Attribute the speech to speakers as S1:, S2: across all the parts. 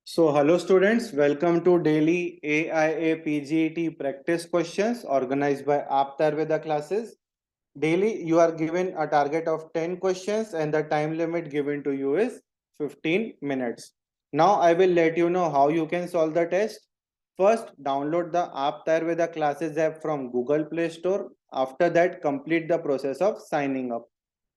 S1: So, hello students, welcome to daily AIA PGET practice questions organized by Aaptar Veda classes. Daily, you are given a target of 10 questions and the time limit given to you is 15 minutes. Now, I will let you know how you can solve the test. First, download the Aaptar Veda classes app from Google Play Store. After that, complete the process of signing up.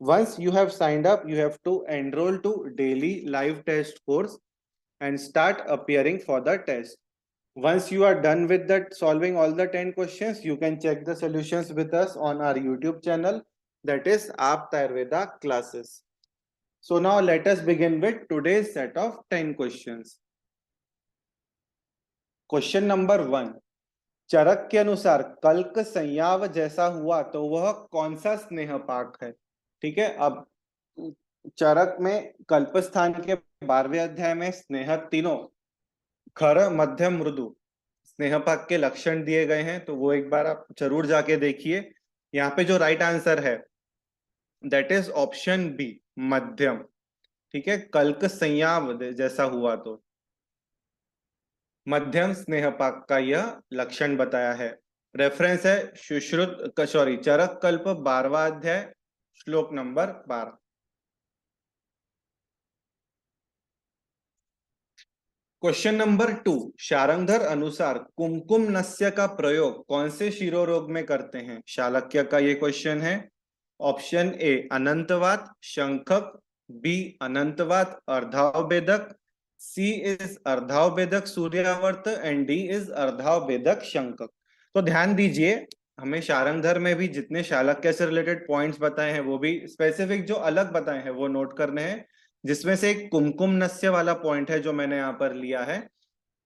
S1: Once you have signed up, you have to enroll to daily live test course and start appearing for the test. Once you are done with that solving all the 10 questions, you can check the solutions with us on our YouTube channel, that is Aapta Ayurveda classes. So now let us begin with today's set of 10 questions. Question number 1, चरक के अनुसार कल्क संयाव जैसा हुआ तो वह कौन सा स्नेह पाक है? ठीक है, अब चरक में कल्प स्थान के 12वें अध्याय में स्नेह तीनों खर मध्यम मृदु स्नेहपाक के लक्षण दिए गए हैं, तो वो एक बार आप जरूर जाके देखिए। यहाँ पे जो राइट आंसर है दैट इज ऑप्शन बी, मध्यम। ठीक है, कल्क संयाव जैसा हुआ तो मध्यम स्नेहपाक का यह लक्षण बताया है। रेफरेंस है सुश्रुत सॉरी चरक कल्प 12वां अध्याय श्लोक नंबर 12। क्वेश्चन नंबर 2, शारंगधर अनुसार कुमकुम नस्य का प्रयोग कौन से शिरो रोग में करते हैं? शालक्य का ये क्वेश्चन है। ऑप्शन ए अनंतवात शंखक, बी अनंतवात अर्धावभेदक, सी इज अर्धावभेदक सूर्यावर्त एंड डी इज अर्धावभेदक शंखक। तो ध्यान दीजिए, हमें शारंगधर में भी जितने शालक्य से रिलेटेड पॉइंट्स बताए हैं वो भी स्पेसिफिक जो अलग बताए हैं वो नोट करने हैं, जिसमें से एक कुमकुम नस्य वाला पॉइंट है जो मैंने यहाँ पर लिया है।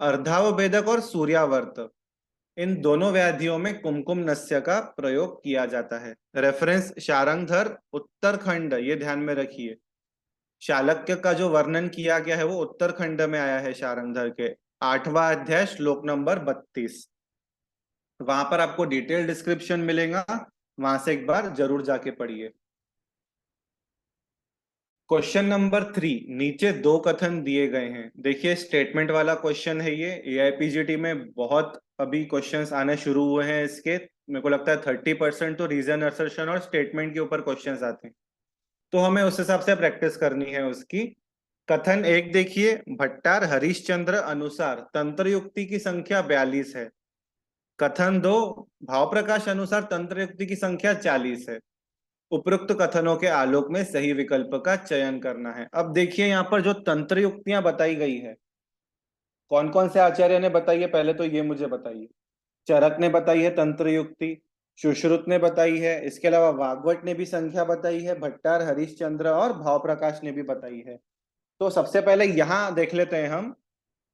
S1: अर्धावभेदक और सूर्यावर्त, इन दोनों व्याधियों में कुमकुम नस्य का प्रयोग किया जाता है। रेफरेंस शारंगधर उत्तरखंड, ये ध्यान में रखिए। शालक्य का जो वर्णन किया गया है वो उत्तरखंड में आया है, शारंगधर के 8वां अध्याय श्लोक नंबर 32। वहां पर आपको डिटेल डिस्क्रिप्शन मिलेगा, वहां से एक बार जरूर जाके पढ़िए। क्वेश्चन नंबर 3, नीचे दो कथन दिए गए हैं। देखिए, स्टेटमेंट वाला क्वेश्चन है ये। एआईपीजीटी में बहुत अभी क्वेश्चंस आने शुरू हुए हैं इसके, मेरे को लगता है 30% तो रीजन असर्शन और स्टेटमेंट के ऊपर क्वेश्चंस आते हैं, तो हमें उस हिसाब से प्रैक्टिस करनी है उसकी। कथन 1 देखिए, भट्टार हरिश्चंद्र अनुसार तंत्र युक्ति की संख्या 42 है। कथन 2, भाव प्रकाश अनुसार तंत्र युक्ति की संख्या 40 है। उपरोक्त कथनों के आलोक में सही विकल्प का चयन करना है। अब देखिए, यहाँ पर जो तंत्र युक्तियां बताई गई है, कौन कौन से आचार्य ने बताई है पहले तो ये मुझे बताइए। चरक ने बताई है तंत्र युक्ति, सुश्रुत ने बताई है, इसके अलावा वाग्वट ने भी संख्या बताई है, भट्टार हरिश्चंद्र और भाव प्रकाश ने भी बताई है। तो सबसे पहले यहाँ देख लेते हैं हम।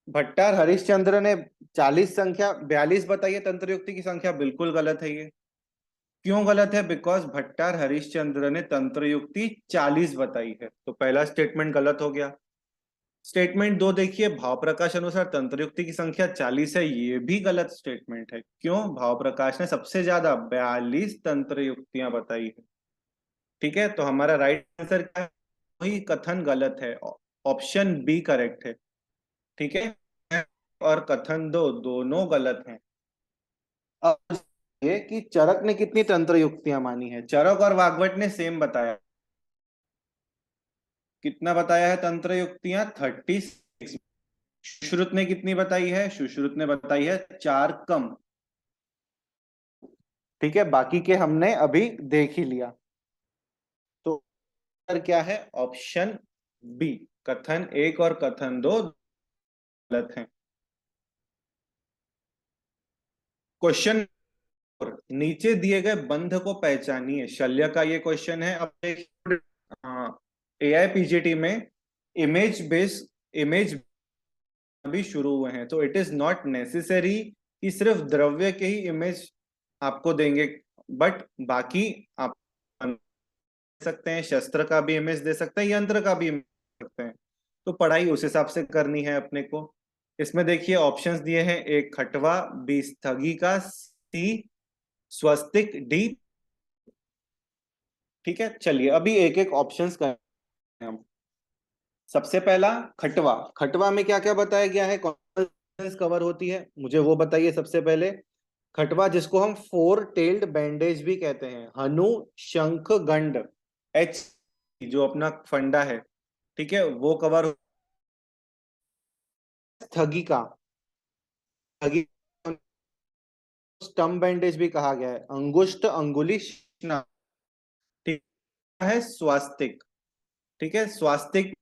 S1: भट्टार हरिश्चंद्र ने 40 संख्या 42 बताई है, तंत्र युक्ति की संख्या बिल्कुल गलत है ये। क्यों गलत है? बिकॉज भट्टार हरिश्चंद्र ने तंत्र युक्ति 40 बताई है, तो पहला स्टेटमेंट गलत हो गया। स्टेटमेंट 2 देखिए, भाव प्रकाश अनुसार तंत्र युक्ति की संख्या 40 है, ये भी गलत स्टेटमेंट है। क्यों? भाव प्रकाश ने सबसे ज्यादा 42 तंत्र युक्तियां बताई है। ठीक है, तो हमारा राइट आंसर क्या है? वही कथन गलत है, ऑप्शन बी करेक्ट है। ठीक है, और कथन 2 दोनों गलत हैं। अब ये कि चरक ने कितनी तंत्र युक्तियां मानी है। चरक और वाग्भट ने सेम बताया। कितना बताया है तंत्र युक्तियां? 36। सुश्रुत ने कितनी बताई है? सुश्रुत ने बताई है 4 कम। ठीक है, बाकी के हमने अभी देख ही लिया। तो क्या है? ऑप्शन बी, कथन 1 और कथन 2 गलत हैं। क्वेश्चन, नीचे दिए गए बंध को पहचानिए। शल्य का ये क्वेश्चन है। अब एआईपीजीटी में इमेज अभी शुरू हुए हैं, तो इट इज नॉट नेसेसरी कि सिर्फ द्रव्य के ही इमेज आपको देंगे, बट बाकी आप दे सकते हैं, शस्त्र का भी इमेज दे सकते हैं, यंत्र का भी इमेज दे सकते हैं। तो पढ़ाई उस हिसाब से करनी है अपने को। इसमें देखिए ऑप्शंस दिए हैं, एक खटवा, बी स्थगिका, सी स्वस्तिक, डी। ठीक है, चलिए अभी एक एक ऑप्शंस करें हम। सबसे पहला खटवा। खटवा में क्या क्या बताया गया है, कौन सी कवर होती है, मुझे वो बताइए सबसे पहले। खटवा जिसको हम फोर टेल्ड बैंडेज भी कहते हैं, हनु शंख गंड, एच जो अपना फंडा है, ठीक है, वो कवर। स्थगिका, स्थगिका स्टम्प बैंडेज भी कहा गया है, अंगुष्ठ अंगुली शिश्न, ठीक है, स्वास्तिक, ठीक है, स्वास्तिक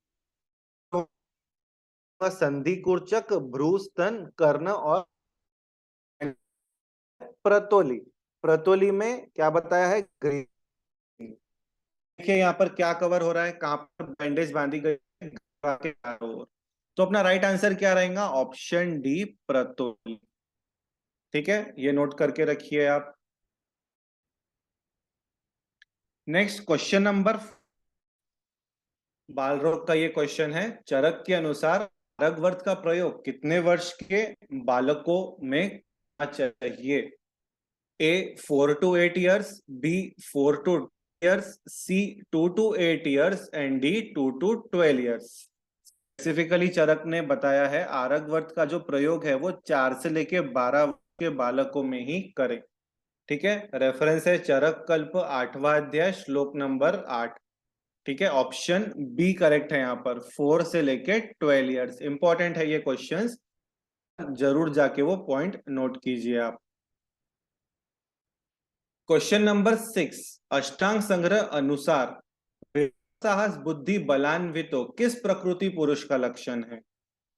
S1: संधि कुर्चक भ्रूस्तन कर्ण और प्रतोली। प्रतोली में क्या बताया है, ग्रीन। देखिए यहाँ पर क्या कवर हो रहा है, कहां पर बैंडेज बांधी गई है, गला के चारों ओर। तो अपना राइट आंसर क्या रहेगा, ऑप्शन डी प्रतोली। ठीक है, ये नोट करके रखिए आप। नेक्स्ट क्वेश्चन नंबर, बाल रोग का ये क्वेश्चन है। चरक के अनुसार अर्घवर्त का प्रयोग कितने वर्ष के बालकों में करना चाहिए। A 4 to 8 years, B 4 to 10 years, C 2 to 8 years and D 2 to 12 years। Specifically Charaka ने बताया है आरगवर्त का जो प्रयोग है वो 4 से लेके 12 के बालकों में ही करें। ठीक है, रेफरेंस है चरक कल्प 8वां अध्याय श्लोक नंबर 8। ठीक है, ऑप्शन बी करेक्ट है यहाँ पर, 4 से लेके 12 ईयर्स। इंपॉर्टेंट है ये क्वेश्चंस, जरूर जाके वो पॉइंट नोट कीजिए आप। क्वेश्चन नंबर 6, अष्टांग संग्रह अनुसार साहस बुद्धि बलान्वितो किस प्रकृति पुरुष का लक्षण है।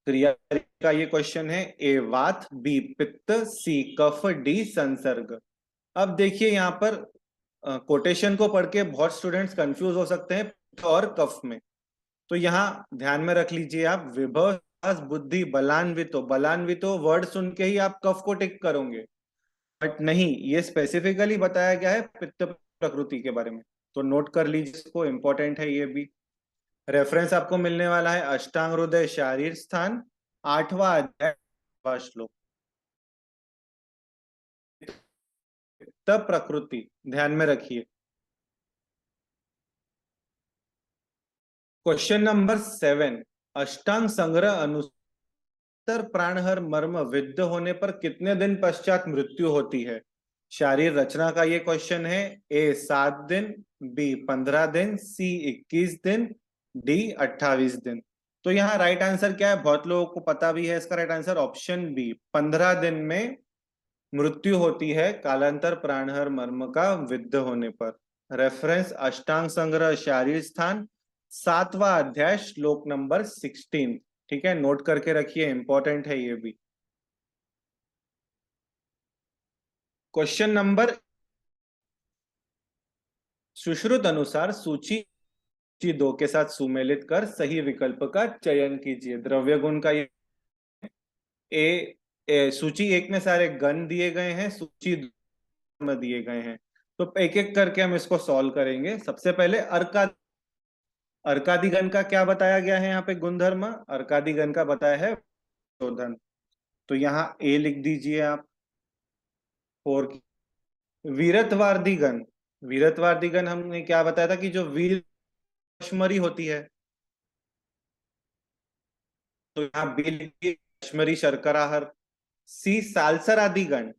S1: क्रिया का ये क्वेश्चन है। ए वात, बी पित्त, सी कफ, डी संसर्ग। अब देखिए यहाँ पर कोटेशन को पढ़ के बहुत स्टूडेंट्स कंफ्यूज हो सकते हैं पित्त और कफ में। तो यहाँ ध्यान में रख लीजिए आप, विभव साहस बुद्धि बलान्वितो, बलान्वितो वर्ड सुन के ही आप कफ को टिक करोगे, बट नहीं, ये स्पेसिफिकली बताया गया है पित्त प्रकृति के बारे में। तो नोट कर लीजिए इसको, इंपॉर्टेंट है ये भी। रेफरेंस आपको मिलने वाला है अष्टांग हृदय शारीर स्थान 8वां अध्याय श्लोक। तब प्रकृति ध्यान में रखिए। क्वेश्चन नंबर 7, अष्टांग संग्रह अनुसार प्राणहर मर्म विद्ध होने पर कितने दिन पश्चात मृत्यु होती है। शारीर रचना का ये क्वेश्चन है। ए 7 दिन, बी 15 दिन, सी 21 दिन, डी 28 दिन। तो यहाँ राइट आंसर क्या है, बहुत लोगों को पता भी है इसका राइट आंसर, ऑप्शन बी 15 दिन में मृत्यु होती है कालांतर प्राणहर मर्म का विद्ध होने पर। रेफरेंस अष्टांग संग्रह शारीर स्थान 7वां अध्याय श्लोक नंबर 16। ठीक है, नोट करके रखिए, इंपॉर्टेंट है ये भी। क्वेश्चन नंबर, सुश्रुत अनुसार सूची 2 के साथ सुमेलित कर सही विकल्प का चयन कीजिए। द्रव्य गुण का ये सूची 1 में सारे गण दिए गए हैं, सूची 2 में दिए गए हैं। तो एक एक करके हम इसको सॉल्व करेंगे। सबसे पहले अर्कादी गण का क्या बताया गया है यहाँ पे गुणधर्म, अर्कादी गण का बताया है शोधन। तो यहाँ ए लिख दीजिए आप। 4 वीरत्वार्दी गण, वीरत्वार्दी गण हमने क्या बताया था कि जो वीर अश्मरी होती है, तो यहाँ बी लिखिए अश्मरी शर्कराहर। सी सालसर आदि गण,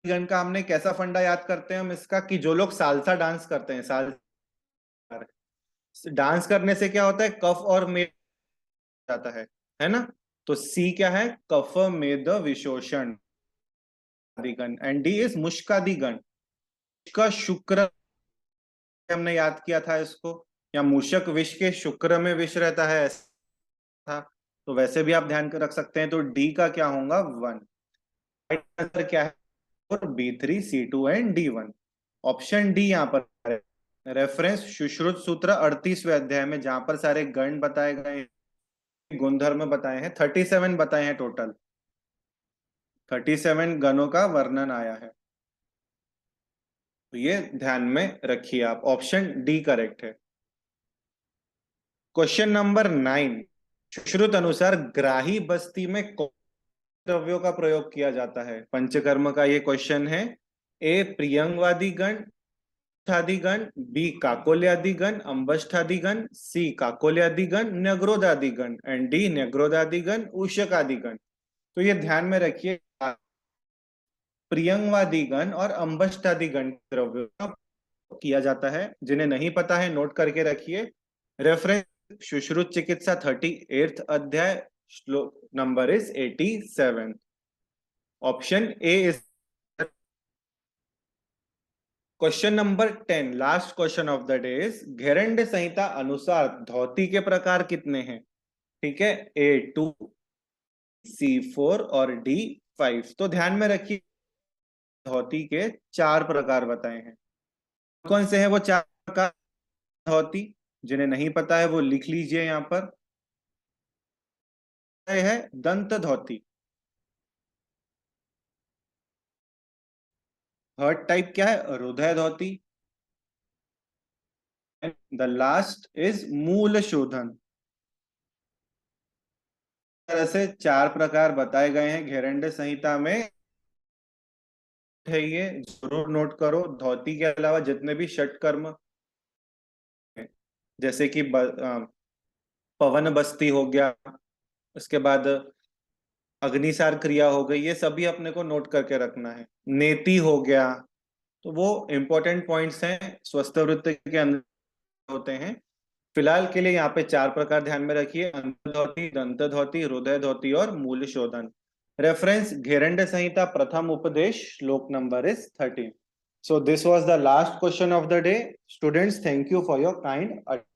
S1: गण का हमने कैसा फंडा याद करते हैं हम इसका, कि जो लोग सालसा डांस करते हैं, सालसा डांस करने से क्या होता है, कफ और मेद जाता है ना। तो सी क्या है, कफ मेद विशोषण गण, एंड डी इज मुष्कादिगण। का शुक्र हमने याद किया था इसको, या मूषक विष के शुक्र में विष रहता है ऐसा, तो वैसे भी आप ध्यान रख सकते हैं। तो डी का क्या होगा, 1। राइट आंसर क्या है, और B3C2 and D1, option D यहाँ पर। रेफरेंस सुश्रुत सूत्र 38वें अध्याय में, जहां पर सारे गण बताए गए, गुणधर्म बताए हैं, 37 बताए हैं टोटल, 37 गणों का वर्णन आया है। तो ये ध्यान में रखिए आप, ऑप्शन डी करेक्ट है। क्वेश्चन नंबर 9, सुश्रुत अनुसार ग्राही बस्ती में कौन द्रव्यों का प्रयोग किया जाता है। पंचकर्म का ये क्वेश्चन है। ए प्रियंगवादी गण, अंबष्ठादिगण, बी काकोल्यादिगण, अंबष्ठादिगण, सी काकोल्यादिगण, न्यग्रोधादिगण एंड डी न्यग्रोधादिगण उशकादिगण। तो ये ध्यान में रखिए, प्रियंगवादिगण और अंबष्ठादिगण द्रव्यों का किया जाता है। जिन्हें नहीं पता है नोट करके रखिए। रेफरेंस सुश्रुत चिकित्सा 38th अध्याय, श्लोक number is 87। Option A is question number 10, last question of the day is Gheranda Samhita अनुसार धोती के प्रकार कितने हैं? ठीक है, A2, C4 और D5। तो ध्यान में रखिए, धोती के 4 प्रकार बताए हैं। कौन से हैं वो 4 प्रकार धोती? जिन्हें नहीं पता है वो लिख लीजिए यहाँ पर। है दंत धोती। थर्ड टाइप क्या है? हृदय धोती। द लास्ट इज मूल शोधन। तरह से 4 प्रकार बताए गए हैं घेरंड संहिता में। है ये जरूर नोट करो। धोती के अलावा जितने भी षटकर्म हैं, जैसे कि पवन बस्ती हो गया, उसके बाद अग्निसार क्रिया हो गई, ये सभी अपने को नोट करके रखना है। नेति हो गया। तो वो इंपॉर्टेंट पॉइंट्स हैं, स्वस्थ वृत्त के अंदर होते हैं। फिलहाल के लिए यहाँ पे 4 प्रकार ध्यान में रखिए: अंत धोती, दंत धोती, हृदय धोती और मूल शोधन। रेफरेंस घेरंड संहिता प्रथम उपदेश, श्लोक number is 13। So this was the last question of the day. Students, thank you for your kind attention.